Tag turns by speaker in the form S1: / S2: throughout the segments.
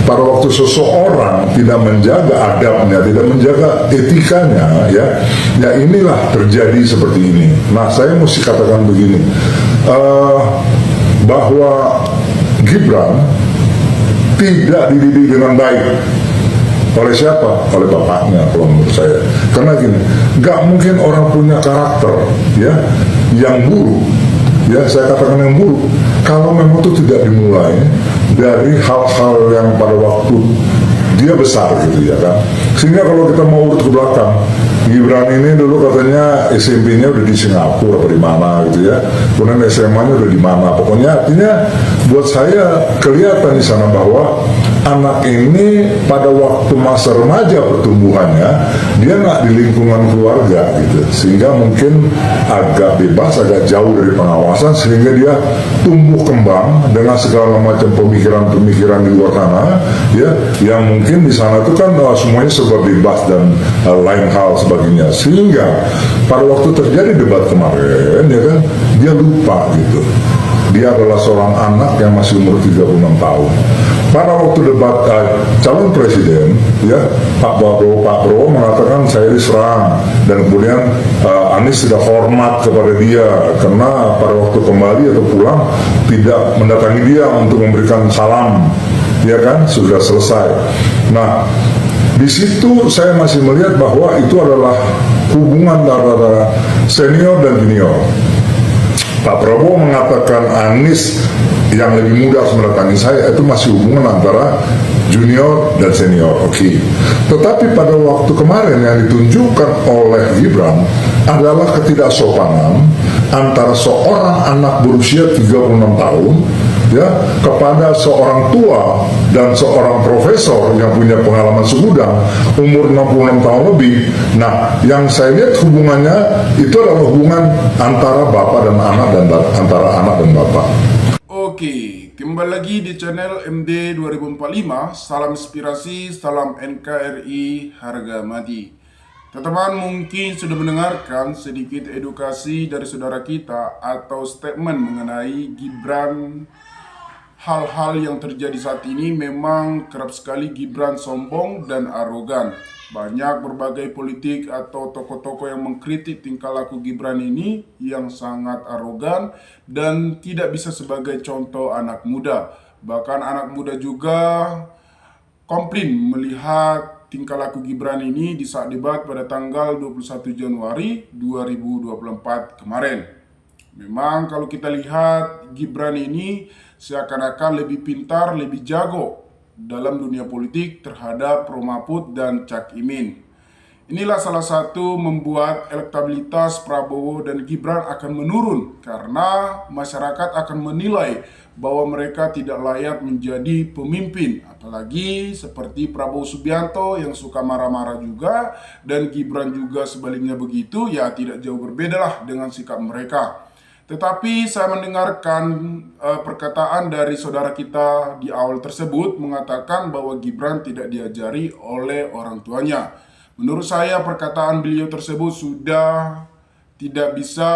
S1: pada waktu seseorang tidak menjaga adabnya, tidak menjaga etikanya, ya inilah terjadi seperti ini. Nah, saya mesti katakan begini, bahwa Gibran tidak dididik dengan baik. Oleh siapa? Oleh bapaknya, kalau menurut saya. Karena gini, gak mungkin orang punya karakter yang buruk, saya katakan yang buruk, kalau memang itu tidak dimulai dari hal-hal yang pada waktu dia besar gitu kan. Sehingga kalau kita mau urut ke belakang, Gibran ini dulu katanya SMP-nya udah di Singapura atau di mana gitu ya. Kemudian SMA-nya udah di mana. Pokoknya artinya buat saya kelihatan di sana bahwa anak ini pada waktu masa remaja pertumbuhannya dia nggak di lingkungan keluarga gitu, sehingga mungkin agak bebas, agak jauh dari pengawasan, sehingga dia tumbuh kembang dengan segala macam pemikiran-pemikiran di luar sana yang mungkin di sana itu kan semuanya serba bebas dan lain hal sebagainya, sehingga pada waktu terjadi debat kemarin kan dia lupa gitu. Dia adalah seorang anak yang masih umur 36 tahun. Pada waktu debat calon presiden, Pak Prabowo mengatakan saya diserang, dan kemudian Anies tidak hormat kepada dia karena pada waktu kembali atau pulang tidak mendatangi dia untuk memberikan salam, sudah selesai. Nah, di situ saya masih melihat bahwa itu adalah hubungan antara senior dan junior. Pak Prabowo mengatakan Anies yang lebih muda harus mendatangi saya, itu masih hubungan antara junior dan senior, oke. Tetapi pada waktu kemarin yang ditunjukkan oleh Gibran adalah ketidaksopanan antara seorang anak berusia 36 tahun kepada seorang tua dan seorang profesor yang punya pengalaman segudang umur 66 tahun lebih. Nah, yang saya lihat hubungannya itu adalah hubungan antara bapak dan anak, dan antara anak dan bapak.
S2: Oke, kembali lagi di channel MD 2045. Salam inspirasi, salam NKRI harga mati. Teman-teman mungkin sudah mendengarkan sedikit edukasi dari saudara kita atau statement mengenai Gibran. Hal-hal yang terjadi saat ini memang kerap sekali Gibran sombong dan arogan. Banyak berbagai politik atau tokoh-tokoh yang mengkritik tingkah laku Gibran ini yang sangat arogan dan tidak bisa sebagai contoh anak muda. Bahkan anak muda juga komplain melihat tingkah laku Gibran ini di saat debat pada tanggal 21 Januari 2024 kemarin. Memang kalau kita lihat Gibran ini seakan-akan lebih pintar, lebih jago dalam dunia politik terhadap Prof Mahfud dan Cak Imin. Inilah salah satu membuat elektabilitas Prabowo dan Gibran akan menurun karena masyarakat akan menilai bahwa mereka tidak layak menjadi pemimpin. Apalagi seperti Prabowo Subianto yang suka marah-marah juga, dan Gibran juga sebaliknya begitu, ya tidak jauh berbeda lah dengan sikap mereka. Tetapi saya mendengarkan perkataan dari saudara kita di awal tersebut mengatakan bahwa Gibran tidak diajari oleh orang tuanya. Menurut saya perkataan beliau tersebut sudah tidak bisa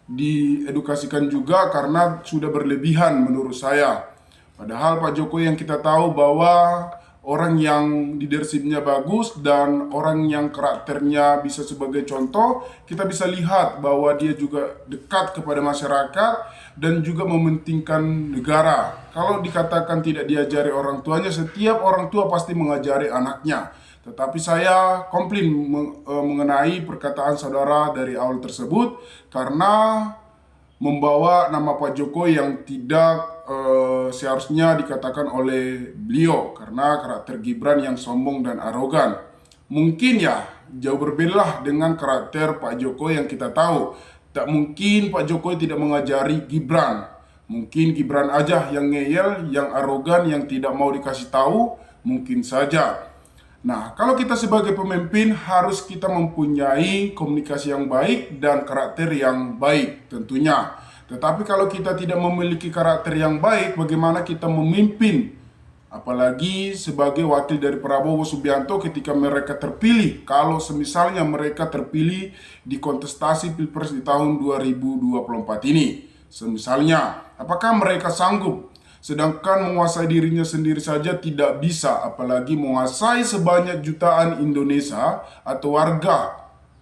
S2: diedukasikan juga karena sudah berlebihan menurut saya. Padahal Pak Jokowi yang kita tahu bahwa orang yang leadershipnya bagus dan orang yang karakternya bisa sebagai contoh, kita bisa lihat bahwa dia juga dekat kepada masyarakat dan juga mementingkan negara. Kalau dikatakan tidak diajari orang tuanya, setiap orang tua pasti mengajari anaknya. Tetapi saya komplain mengenai perkataan saudara dari awal tersebut karena membawa nama Pak Jokowi yang tidak seharusnya dikatakan oleh beliau, karena karakter Gibran yang sombong dan arogan. Mungkin ya jauh berbeda dengan karakter Pak Jokowi yang kita tahu. Tak mungkin Pak Jokowi tidak mengajari Gibran. Mungkin Gibran aja yang ngeyel, yang arogan, yang tidak mau dikasih tahu, mungkin saja. Nah, kalau kita sebagai pemimpin harus kita mempunyai komunikasi yang baik dan karakter yang baik tentunya. Tetapi kalau kita tidak memiliki karakter yang baik, bagaimana kita memimpin? Apalagi sebagai wakil dari Prabowo Subianto ketika mereka terpilih. Kalau semisalnya mereka terpilih di kontestasi Pilpres di tahun 2024 ini. Semisalnya, apakah mereka sanggup Sedangkan menguasai dirinya sendiri saja tidak bisa, apalagi menguasai sebanyak jutaan Indonesia atau warga.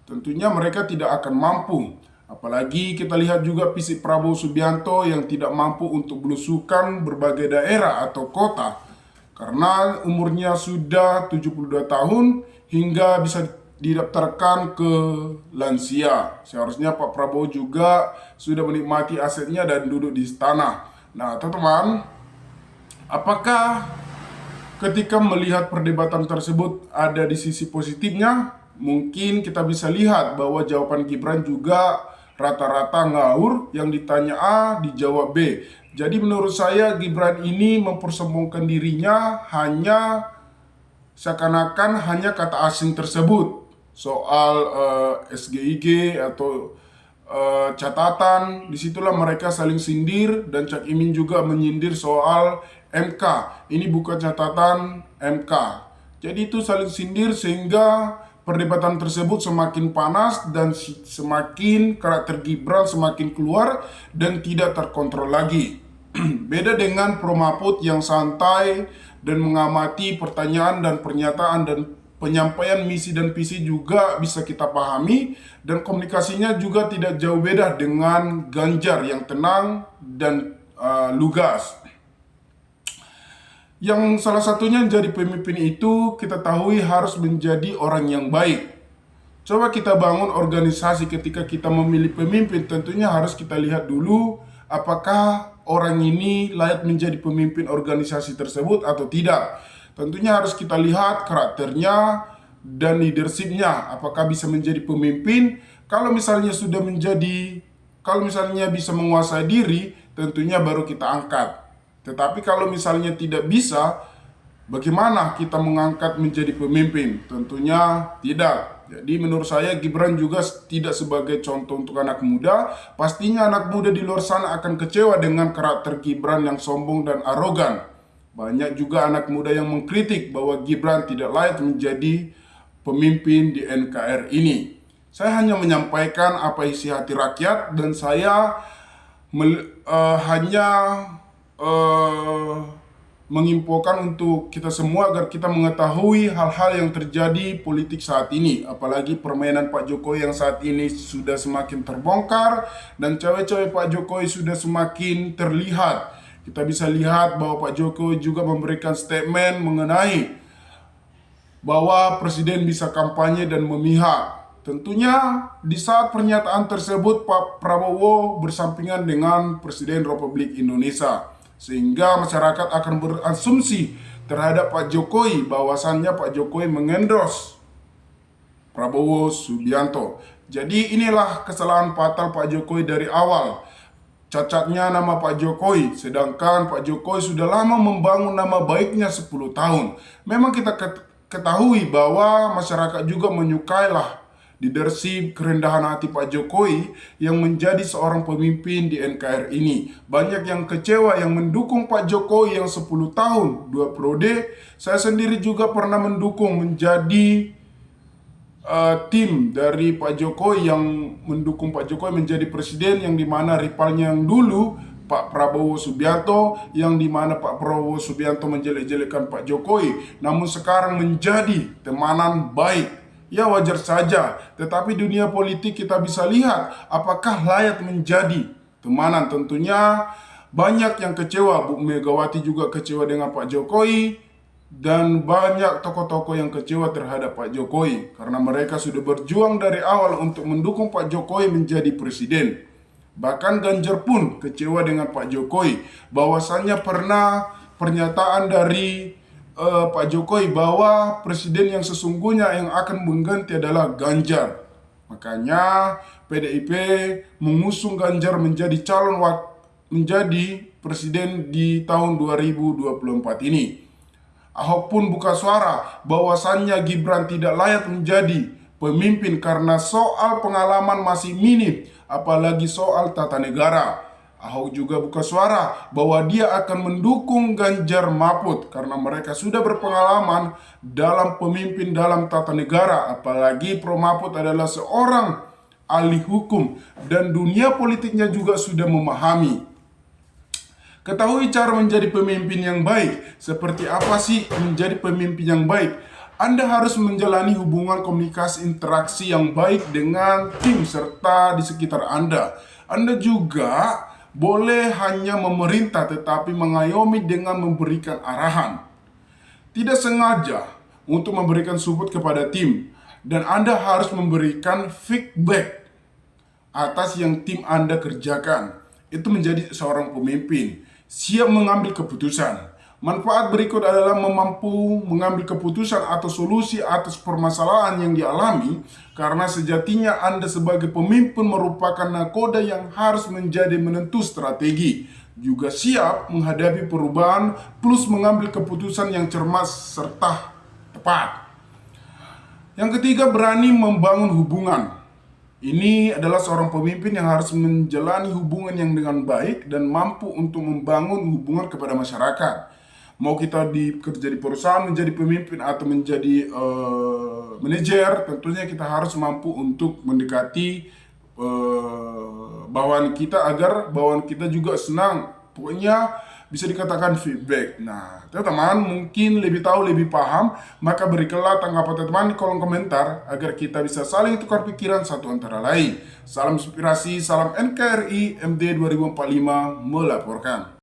S2: Tentunya mereka tidak akan mampu. Apalagi kita lihat juga fisik Prabowo Subianto yang tidak mampu untuk belusukan berbagai daerah atau kota. Karena umurnya sudah 72 tahun hingga bisa didaftarkan ke lansia. Seharusnya Pak Prabowo juga sudah menikmati asetnya dan duduk di istana. Nah, teman-teman, apakah ketika melihat perdebatan tersebut ada di sisi positifnya? Mungkin kita bisa lihat bahwa jawaban Gibran juga rata-rata ngawur, yang ditanya A dijawab B. Jadi menurut saya Gibran ini mempersombongkan dirinya hanya seakan-akan hanya kata asing tersebut. Soal SGIG atau catatan, disitulah mereka saling sindir, dan Cak Imin juga menyindir soal MK. Ini bukan catatan MK. Jadi itu saling sindir sehingga perdebatan tersebut semakin panas dan semakin karakter Gibran semakin keluar dan tidak terkontrol lagi. Beda dengan Pro Mahfud yang santai dan mengamati pertanyaan dan pernyataan dan penyampaian misi dan visi juga bisa kita pahami, dan komunikasinya juga tidak jauh beda dengan Ganjar yang tenang dan lugas. Yang salah satunya jadi pemimpin itu kita tahu harus menjadi orang yang baik. Coba kita bangun organisasi, ketika kita memilih pemimpin tentunya harus kita lihat dulu apakah orang ini layak menjadi pemimpin organisasi tersebut atau tidak. Tentunya harus kita lihat karakternya dan leadershipnya, apakah bisa menjadi pemimpin. Kalau misalnya bisa menguasai diri, tentunya baru kita angkat. Tetapi kalau misalnya tidak bisa, bagaimana kita mengangkat menjadi pemimpin? Tentunya tidak. Jadi menurut saya Gibran juga tidak sebagai contoh untuk anak muda. Pastinya anak muda di luar sana akan kecewa dengan karakter Gibran yang sombong dan arogan. Banyak juga anak muda yang mengkritik bahwa Gibran tidak layak menjadi pemimpin di NKRI ini. Saya hanya menyampaikan apa isi hati rakyat, dan saya hanya menginfokan untuk kita semua agar kita mengetahui hal-hal yang terjadi politik saat ini. Apalagi permainan Pak Jokowi yang saat ini sudah semakin terbongkar, dan cawe-cawe Pak Jokowi sudah semakin terlihat. Kita bisa lihat bahwa Pak Jokowi juga memberikan statement mengenai bahwa presiden bisa kampanye dan memihak. Tentunya di saat pernyataan tersebut Pak Prabowo bersampingan dengan Presiden Republik Indonesia, sehingga masyarakat akan berasumsi terhadap Pak Jokowi bahwasannya Pak Jokowi mengendorse Prabowo Subianto. Jadi inilah kesalahan fatal Pak Jokowi dari awal. Cacatnya nama Pak Jokowi, sedangkan Pak Jokowi sudah lama membangun nama baiknya 10 tahun. Memang kita ketahui bahwa masyarakat juga menyukailah leadership, kerendahan hati Pak Jokowi yang menjadi seorang pemimpin di NKRI ini. Banyak yang kecewa yang mendukung Pak Jokowi yang 10 tahun, 2 periode. Saya sendiri juga pernah mendukung menjadi tim dari Pak Jokowi yang mendukung Pak Jokowi menjadi presiden, yang dimana rivalnya yang dulu Pak Prabowo Subianto, yang dimana Pak Prabowo Subianto menjelek-jelekan Pak Jokowi, namun sekarang menjadi temanan baik. Ya wajar saja, tetapi dunia politik kita bisa lihat apakah layak menjadi temanan. Tentunya banyak yang kecewa, Bu Megawati juga kecewa dengan Pak Jokowi, dan banyak tokoh-tokoh yang kecewa terhadap Pak Jokowi karena mereka sudah berjuang dari awal untuk mendukung Pak Jokowi menjadi presiden. Bahkan Ganjar pun kecewa dengan Pak Jokowi, bahwasannya pernah pernyataan dari Pak Jokowi bahwa presiden yang sesungguhnya yang akan mengganti adalah Ganjar. Makanya PDIP mengusung Ganjar menjadi menjadi presiden di tahun 2024 ini. Ahok pun buka suara bahwasannya Gibran tidak layak menjadi pemimpin karena soal pengalaman masih minim, apalagi soal tata negara. Ahok juga buka suara bahwa dia akan mendukung Ganjar Mahfud karena mereka sudah berpengalaman dalam pemimpin dalam tata negara, apalagi Pro Mahfud adalah seorang ahli hukum dan dunia politiknya juga sudah memahami. Ketahui cara menjadi pemimpin yang baik. Seperti apa sih menjadi pemimpin yang baik? Anda harus menjalani hubungan komunikasi interaksi yang baik dengan tim serta di sekitar Anda. Anda juga boleh hanya memerintah tetapi mengayomi dengan memberikan arahan. Tidak sengaja untuk memberikan support kepada tim, dan Anda harus memberikan feedback atas yang tim Anda kerjakan. Itu menjadi seorang pemimpin, siap mengambil keputusan. Manfaat berikut adalah mampu mengambil keputusan atau solusi atas permasalahan yang dialami, karena sejatinya Anda sebagai pemimpin merupakan nakoda yang harus menjadi menentu strategi, juga siap menghadapi perubahan plus mengambil keputusan yang cermat serta tepat. Yang ketiga, berani membangun hubungan. Ini adalah seorang pemimpin yang harus menjalani hubungan yang dengan baik dan mampu untuk membangun hubungan kepada masyarakat. Mau kita kerja di perusahaan, menjadi pemimpin atau menjadi manajer, tentunya kita harus mampu untuk mendekati bawahan kita agar bawahan kita juga senang. Pokoknya bisa dikatakan feedback. Nah, teman-teman mungkin lebih tahu, lebih paham, maka berikanlah tanggapan teman-teman di kolom komentar agar kita bisa saling tukar pikiran satu antara lain. Salam inspirasi, salam NKRI MD 2045 melaporkan.